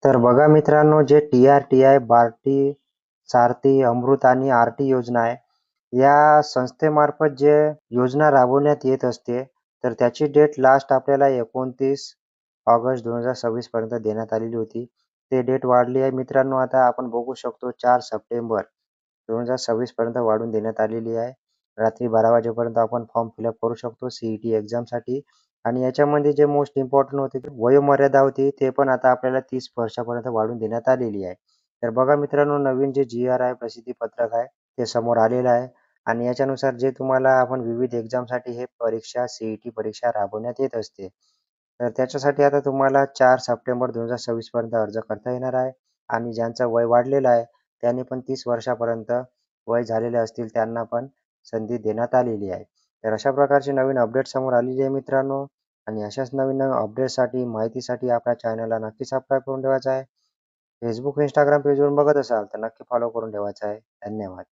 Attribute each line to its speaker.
Speaker 1: तर बघा मित्रांनो, जे TRTI, बार्टी, सारथी, अमृत आणि आरटी योजना आहे, या संस्थेमार्फत जे योजना राबवण्यात येत असते, तर त्याची डेट लास्ट आपल्याला 29 ऑगस्ट 2026 पर्यंत देण्यात आलेली होती. ते डेट वाढली आहे मित्रांनो, आता आपण बघू शकतो 4 सप्टेंबर 2026 पर्यंत वाढवून देण्यात आलेली आहे. रात्री 12 वाजेपर्यंत आपण फॉर्म फिलअप करू शकतो CET एक्झामसाठी. आणि याच्यामध्ये जे मोस्ट इम्पॉर्टंट होते ते वयोमर्यादा होती, ते पण आता आपल्याला 30 वर्षापर्यंत वाढवून देण्यात आलेली आहे. तर बघा मित्रांनो, नवीन जे GR आहे, प्रसिद्धी पत्रक आहे, ते समोर आलेलं आहे. आणि याच्यानुसार जे तुम्हाला आपण विविध एक्झामसाठी हे परीक्षा CET परीक्षा राबवण्यात येत असते. तर त्याच्यासाठी आता तुम्हाला 4 सप्टेंबर 2026 पर्यंत अर्ज करता येणार आहे. आणि ज्यांचं वय वाढलेलं आहे, त्यांनी पण 30 वर्षापर्यंत वय झालेले असतील, त्यांना पण संधी देण्यात आलेली आहे. तर अशा प्रकारची नवीन अपडेट समोर आलेली आहे मित्रांनो. आणि अशाच नवीन नवीन अपडेटसाठी, माहितीसाठी आपल्या चॅनलला नक्की सबस्क्राईब करून ठेवायचं आहे. Facebook, Instagram पेजवरून बघत असाल तर नक्की फॉलो करून ठेवायचं आहे. धन्यवाद.